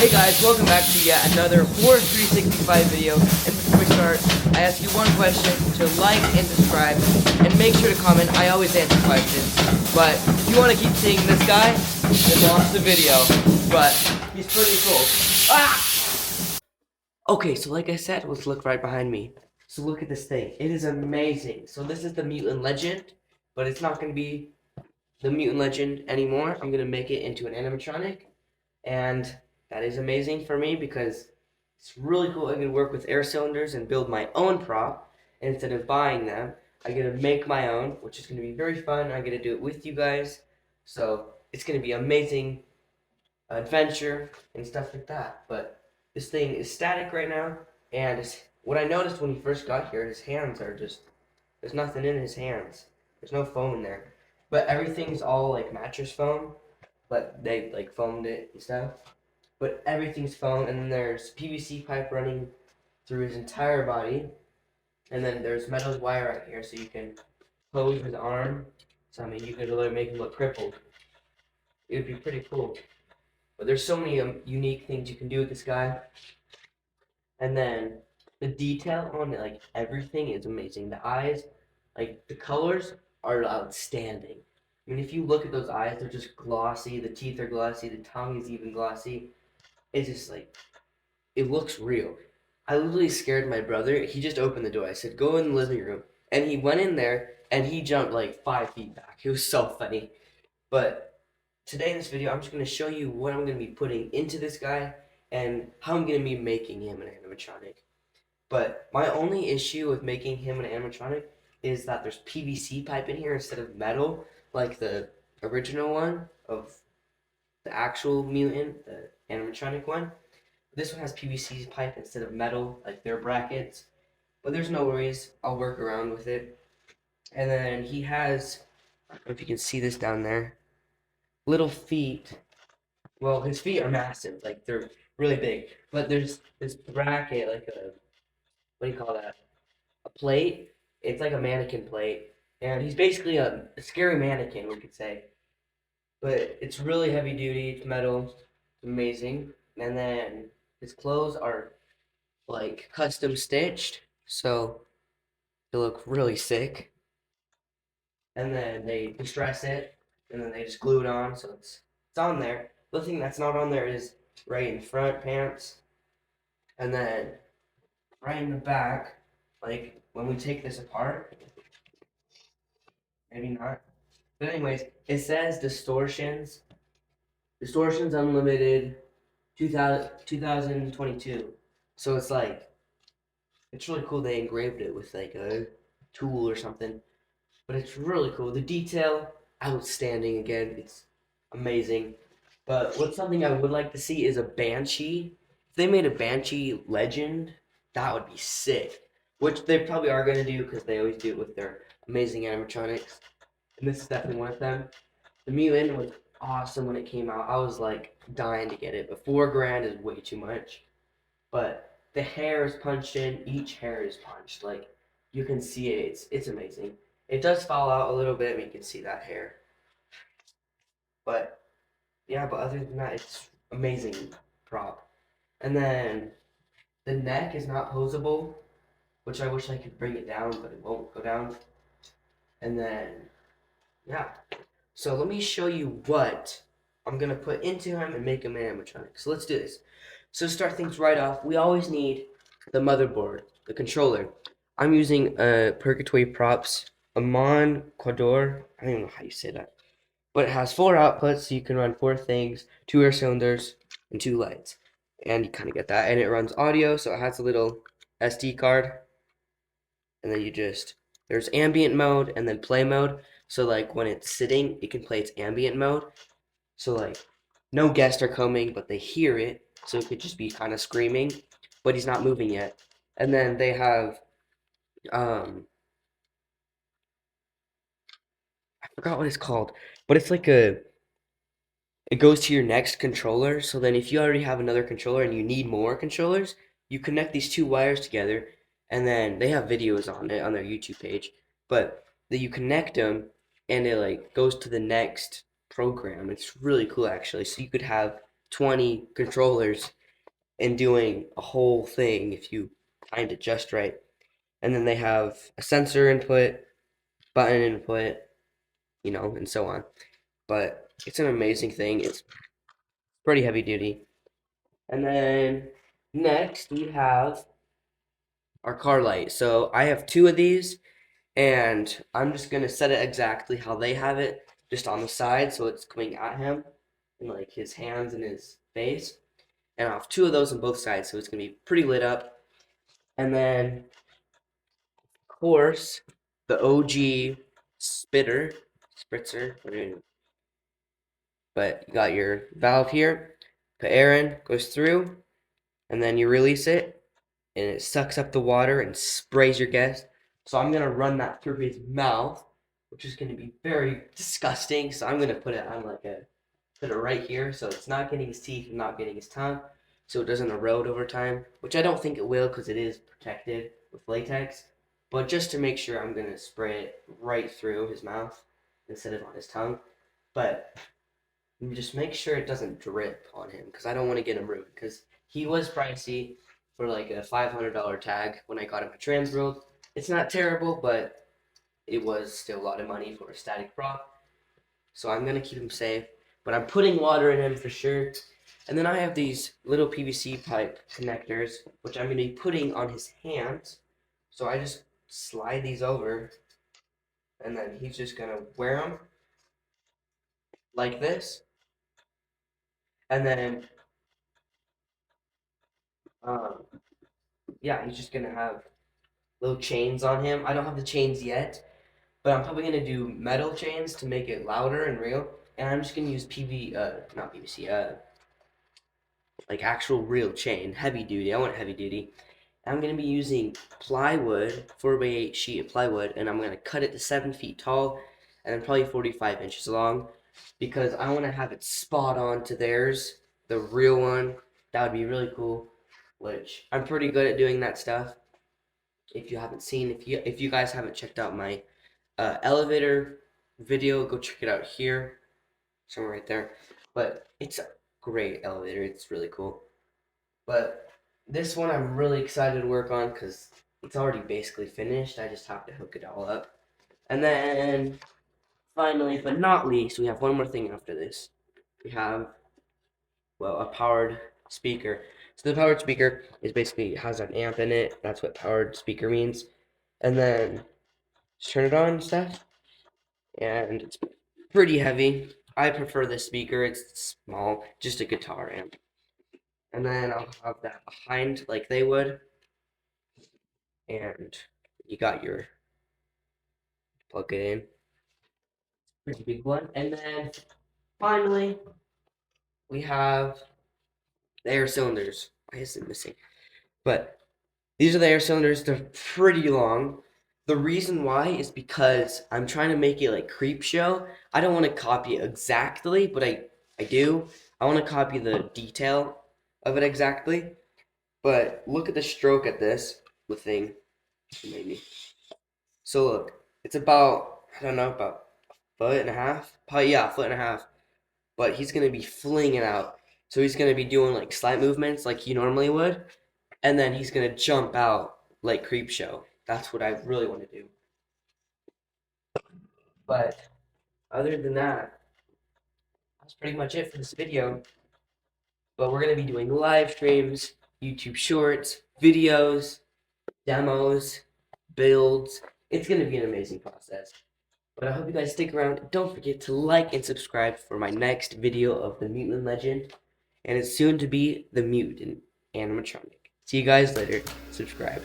Hey guys, welcome back to yet another Horror 365 video. And before we start, I ask you one question to like and subscribe, and make sure to comment. I always answer questions, but if you want to keep seeing this guy, then watch the video. But he's pretty cool. Ah! Okay, so like I said, let's look right behind me. So look at this thing. It is amazing. So this is the Mutant Legend, but it's not going to be the Mutant Legend anymore. I'm going to make it into an animatronic. And that is amazing for me because it's really cool. I can work with air cylinders and build my own prop. And instead of buying them, I get to make my own, which is going to be very fun. I get to do it with you guys. So it's going to be amazing adventure and stuff like that. But this thing is static right now. And what I noticed when he first got here, his hands are just, there's nothing in his hands. There's no foam in there. But everything's all like mattress foam, but they like foamed it and stuff. But everything's foam, and then there's PVC pipe running through his entire body, and then there's metal wire right here, so you can close his arm. So I mean, you could really make him look crippled. It would be pretty cool. But there's so many unique things you can do with this guy, and then the detail on it, like everything is amazing. The eyes, like the colors are outstanding. I mean, if you look at those eyes, they're just glossy. The teeth are glossy. The tongue is even glossy. It's just like, it looks real. I literally scared my brother. He just opened the door. I said, go in the living room. And he went in there and he jumped like 5 feet back. It was so funny. But today in this video, I'm just going to show you what I'm going to be putting into this guy and how I'm going to be making him an animatronic. But my only issue with making him an animatronic is that there's PVC pipe in here instead of metal, like the original one of the actual mutant, the animatronic one. This one has PVC pipe instead of metal, like their brackets. But there's no worries. I'll work around with it. And then he has, I don't know if you can see this down there, little feet. Well, his feet are massive. Like, they're really big. But there's this bracket, like a, what do you call that? A plate. It's like a mannequin plate. And he's basically a scary mannequin, we could say. But it's really heavy duty. It's metal. It's amazing. And then his clothes are like custom stitched, so they look really sick. And then they distress it, and then they just glue it on, so it's on there. The thing that's not on there is right in front pants, and then right in the back. Like when we take this apart, maybe not. But anyways, it says distortions unlimited, 2022. So it's like, it's really cool they engraved it with like a tool or something. But it's really cool. The detail, outstanding again. It's amazing. But what's something I would like to see is a Banshee. If they made a Banshee legend, that would be sick. Which they probably are going to do because they always do it with their amazing animatronics. And this is definitely one of them. The Mutant was awesome when it came out. I was like dying to get it, but $4,000 is way too much. But the hair is punched in. Each hair is punched. Like, you can see it. It's amazing. It does fall out a little bit, but you can see that hair. But yeah, but other than that, it's amazing prop. And then the neck is not posable, which I wish I could bring it down, but it won't go down. And then yeah. So let me show you what I'm gonna put into him and make him an animatronic. So let's do this. So to start things right off, we always need the motherboard, the controller. I'm using Purgatory Props Amon Quador. I don't even know how you say that. But it has 4 outputs, so you can run 4 things, 2 air cylinders, and 2 lights. And you kind of get that. And it runs audio, so it has a little SD card. And then you just, there's ambient mode and then play mode. So like when it's sitting, it can play its ambient mode. So like no guests are coming, but they hear it. So it could just be kind of screaming, but he's not moving yet. And then they have, I forgot what it's called, but it's like it goes to your next controller. So then if you already have another controller and you need more controllers, you connect these 2 wires together, and then they have videos on it on their YouTube page. But that you connect them, and it like goes to the next program. It's really cool actually. So you could have 20 controllers and doing a whole thing if you timed it just right. And then they have a sensor input, button input, and so on. But it's an amazing thing. It's pretty heavy duty. And then next we have our car light. So I have two of these, and I'm just gonna set it exactly how they have it, just on the side, so it's coming at him, and like his hands and his face. And I have two of those on both sides, so it's gonna be pretty lit up. And then, of course, the OG spritzer, but you got your valve here, put air in, goes through, and then you release it, and it sucks up the water and sprays your gas. So I'm gonna run that through his mouth, which is gonna be very disgusting. So I'm gonna put it on put it right here, so it's not getting his teeth and not getting his tongue, so it doesn't erode over time. Which I don't think it will, because it is protected with latex. But just to make sure, I'm gonna spray it right through his mouth instead of on his tongue. But just make sure it doesn't drip on him, because I don't want to get him ruined. Because he was pricey for like a $500 tag when I got him at Transworld. It's not terrible, but it was still a lot of money for a static prop. So I'm gonna keep him safe. But I'm putting water in him for sure. And then I have these little PVC pipe connectors, which I'm gonna be putting on his hands. So I just slide these over, and then he's just gonna wear them like this. And then, um, yeah, he's just gonna have little chains on him. I don't have the chains yet, but I'm probably gonna do metal chains to make it louder and real. And I'm just gonna use not PVC, like actual real chain, heavy duty. I want heavy duty. I'm gonna be using plywood, 4x8 sheet of plywood, and I'm gonna cut it to 7 feet tall, and then probably 45 inches long, because I want to have it spot on to theirs, the real one. That would be really cool. Which I'm pretty good at doing that stuff. If you haven't seen, if you guys haven't checked out my elevator video, go check it out here, somewhere right there. But it's a great elevator. It's really cool. But this one I'm really excited to work on because it's already basically finished. I just have to hook it all up. And then finally, but not least, we have one more thing after this. We have, well, a powered speaker. So the powered speaker is basically has an amp in it. That's what powered speaker means. And then just turn it on and stuff. And it's pretty heavy. I prefer this speaker. It's small, just a guitar amp. And then I'll have that behind like they would. And you got your plug it in. Pretty big one. And then finally we have the air cylinders. Why is it missing? But these are the air cylinders. They're pretty long. The reason why is because I'm trying to make it like Creep Show. I don't want to copy it exactly, but I do. I want to copy the detail of it exactly. But look at the stroke at this thing, maybe. So look, it's about, I don't know, about a foot and a half. Probably, yeah, a foot and a half. But he's gonna be flinging out. So he's gonna be doing like slight movements like he normally would, and then he's gonna jump out like Creep Show. That's what I really want to do. But other than that, that's pretty much it for this video. But we're gonna be doing live streams, YouTube shorts, videos, demos, builds. It's gonna be an amazing process. But I hope you guys stick around. Don't forget to like and subscribe for my next video of the Mutant Legend. And it's soon to be the Mutant Animatronic. See you guys later. Subscribe.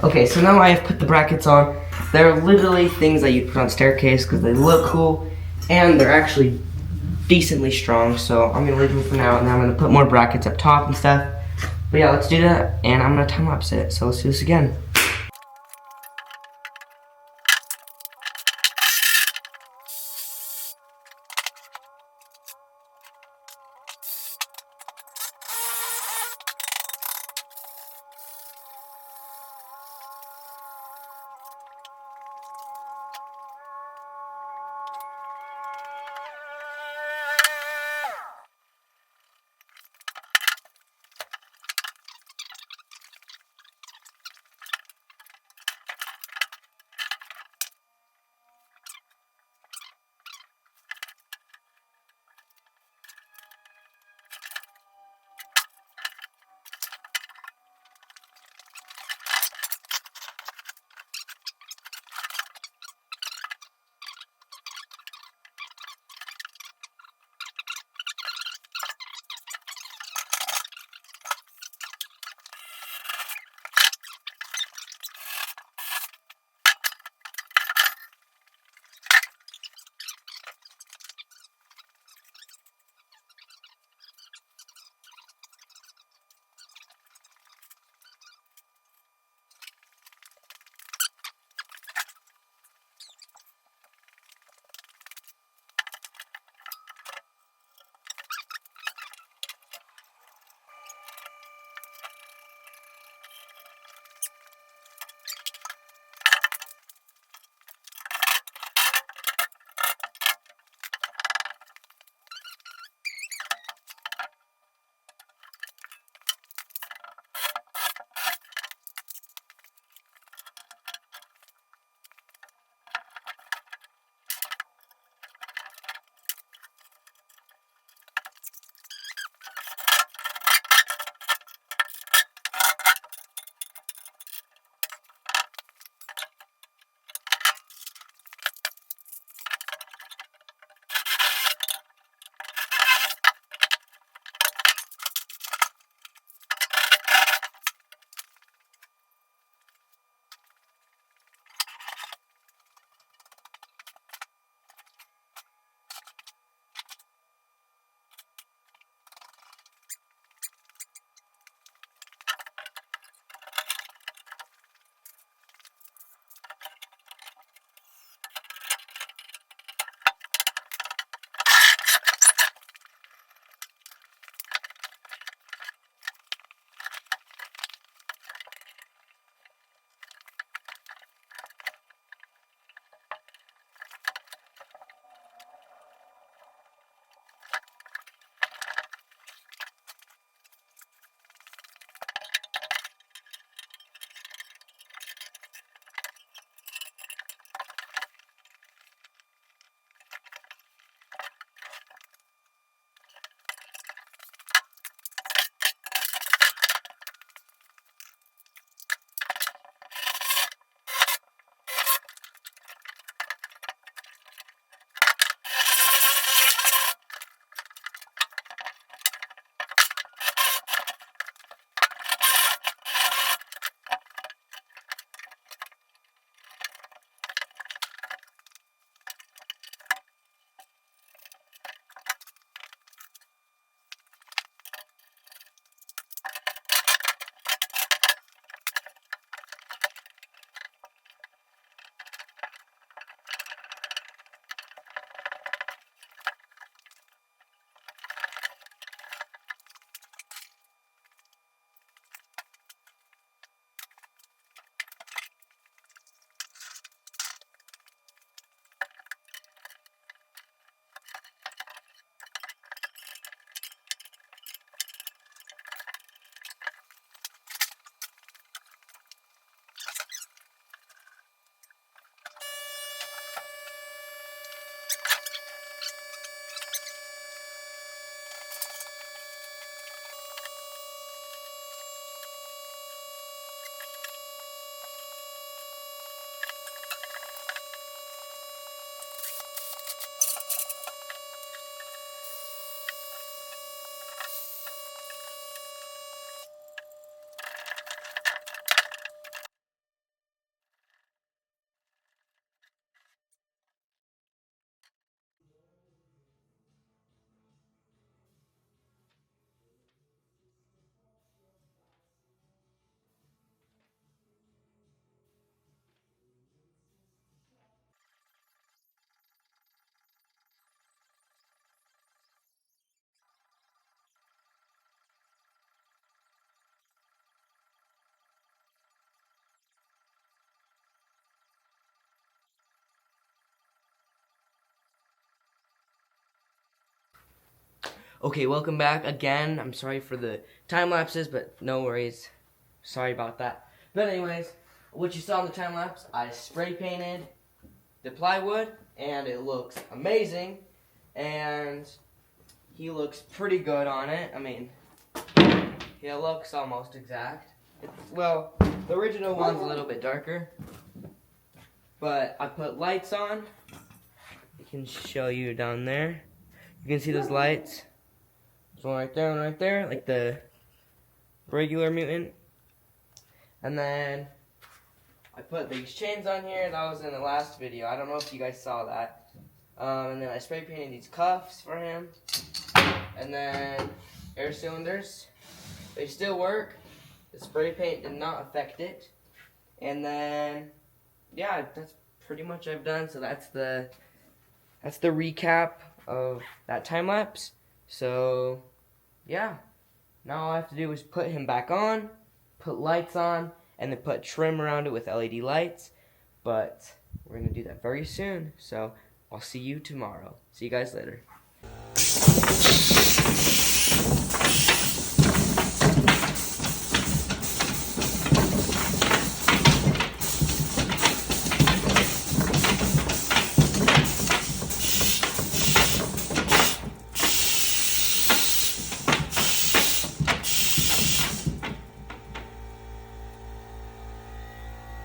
Okay, so now I have put the brackets on. They're literally things that you put on staircase because they look cool and they're actually decently strong. So I'm gonna leave them for now, and then I'm gonna put more brackets up top and stuff. But yeah, let's do that, and I'm gonna time lapse it. So let's do this again. Okay, welcome back again. I'm sorry for the time lapses, but no worries. Sorry about that. But anyways, what you saw in the time lapse, I spray painted the plywood, and it looks amazing. And he looks pretty good on it. I mean, he looks almost exact. Well, the original one's a little bit darker, but I put lights on. I can show you down there. You can see those lights. There's one right there, one right there, like the regular mutant. And then I put these chains on here. That was in the last video. I don't know if you guys saw that. And then I spray painted these cuffs for him. And then air cylinders. They still work. The spray paint did not affect it. And then, yeah, that's pretty much what I've done. So that's the recap of that time lapse. So, yeah. Now all I have to do is put him back on, put lights on, and then put trim around it with LED lights. But we're going to do that very soon. So, I'll see you tomorrow. See you guys later.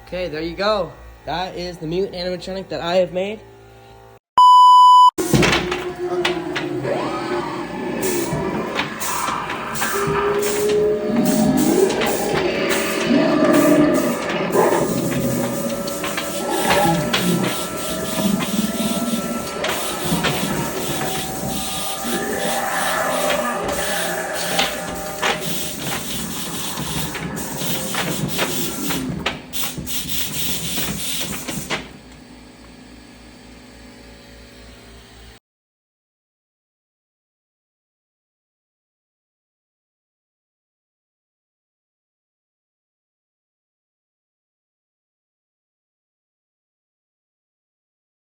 Okay, there you go. That is the Mutant Animatronic that I have made.